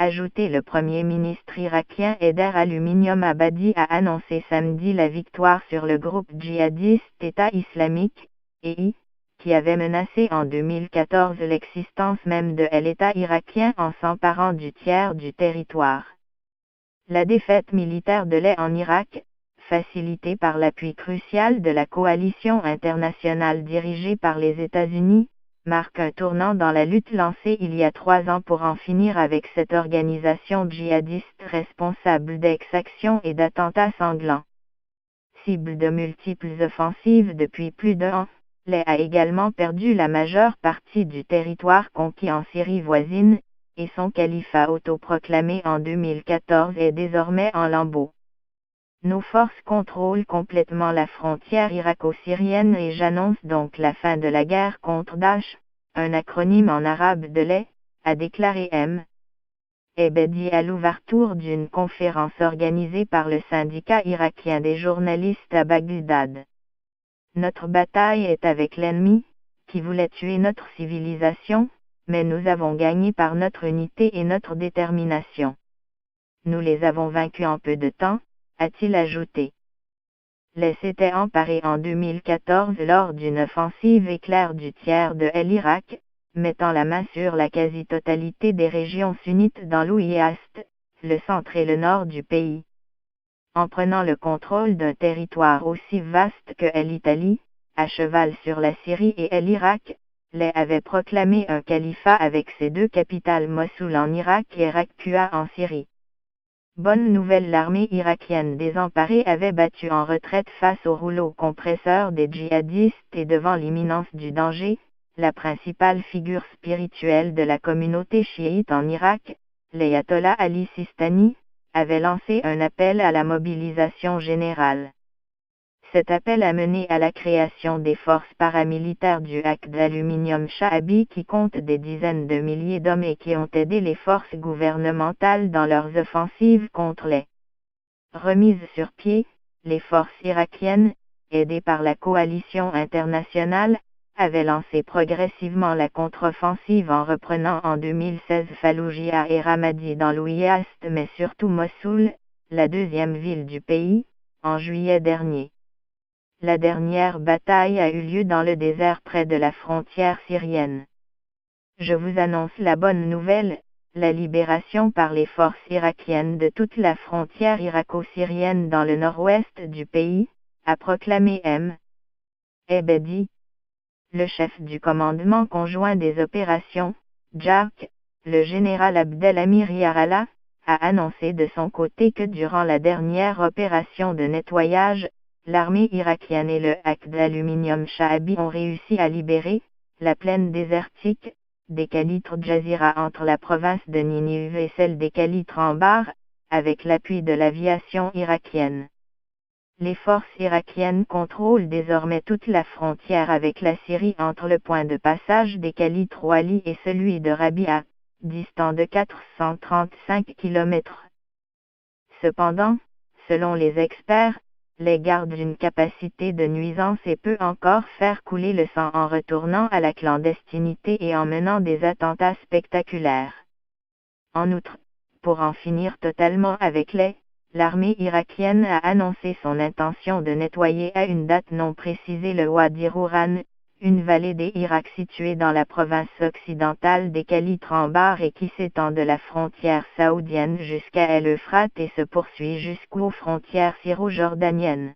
ajouté le premier ministre irakien Haider Aluminium Abadi a annoncé samedi la victoire sur le groupe djihadiste État islamique, EI, qui avait menacé en 2014 l'existence même de l'État irakien en s'emparant du tiers du territoire. La défaite militaire de l'EI en Irak, facilitée par l'appui crucial de la coalition internationale dirigée par les États-Unis, marque un tournant dans la lutte lancée il y a 3 ans pour en finir avec cette organisation djihadiste responsable d'exactions et d'attentats sanglants. Cible de multiples offensives depuis plus d'1 an, l'EI a également perdu la majeure partie du territoire conquis en Syrie voisine, et son califat autoproclamé en 2014 est désormais en lambeaux. Nos forces contrôlent complètement la frontière irako-syrienne et j'annonce donc la fin de la guerre contre Daesh, un acronyme en arabe de l'EI, a déclaré M. Ebedi à l'ouverture d'une conférence organisée par le syndicat irakien des journalistes à Bagdad. Notre bataille est avec l'ennemi, qui voulait tuer notre civilisation, mais nous avons gagné par notre unité et notre détermination. Nous les avons vaincus en peu de temps, a-t-il ajouté. Les s'était emparé en 2014 lors d'une offensive éclair du tiers de l'Irak, mettant la main sur la quasi-totalité des régions sunnites dans l'Ouïast, le centre et le nord du pays. En prenant le contrôle d'un territoire aussi vaste que l'Italie, à cheval sur la Syrie et l'Irak, l'EI avait proclamé un califat avec ses 2 capitales Mossoul en Irak et Raqqa en Syrie. Bonne nouvelle, l'armée irakienne désemparée avait battu en retraite face au rouleau compresseur des djihadistes et devant l'imminence du danger, la principale figure spirituelle de la communauté chiite en Irak, l'ayatollah Ali Sistani, avait lancé un appel à la mobilisation générale. Cet appel a mené à la création des forces paramilitaires du Aqd Aluminium Sha'abi qui comptent des dizaines de milliers d'hommes et qui ont aidé les forces gouvernementales dans leurs offensives contre les remises sur pied. Les forces irakiennes, aidées par la coalition internationale, avaient lancé progressivement la contre-offensive en reprenant en 2016 Fallujah et Ramadi dans l'Ouïast mais surtout Mossoul, la 2e ville du pays, en juillet dernier. La dernière bataille a eu lieu dans le désert près de la frontière syrienne. Je vous annonce la bonne nouvelle, la libération par les forces irakiennes de toute la frontière irako-syrienne dans le nord-ouest du pays, a proclamé M. Ebedi. Le chef du commandement conjoint des opérations, JARC, le général Abdelhamir Yarallah, a annoncé de son côté que durant la dernière opération de nettoyage, l'armée irakienne et le Aqd Aluminium Sha'abi ont réussi à libérer la plaine désertique des Calitres Jazira entre la province de Ninive et celle des Calitres Anbar, avec l'appui de l'aviation irakienne. Les forces irakiennes contrôlent désormais toute la frontière avec la Syrie entre le point de passage des Calitres Wali et celui de Rabia, distant de 435 km. Cependant, selon les experts, l'EI garde une capacité de nuisance et peut encore faire couler le sang en retournant à la clandestinité et en menant des attentats spectaculaires. En outre, pour en finir totalement avec l'EI, l'armée irakienne a annoncé son intention de nettoyer à une date non précisée le Wadi Rouran, une vallée des Irak située dans la province occidentale des Calitres Anbar et qui s'étend de la frontière saoudienne jusqu'à l'Euphrate et se poursuit jusqu'aux frontières syro-jordaniennes.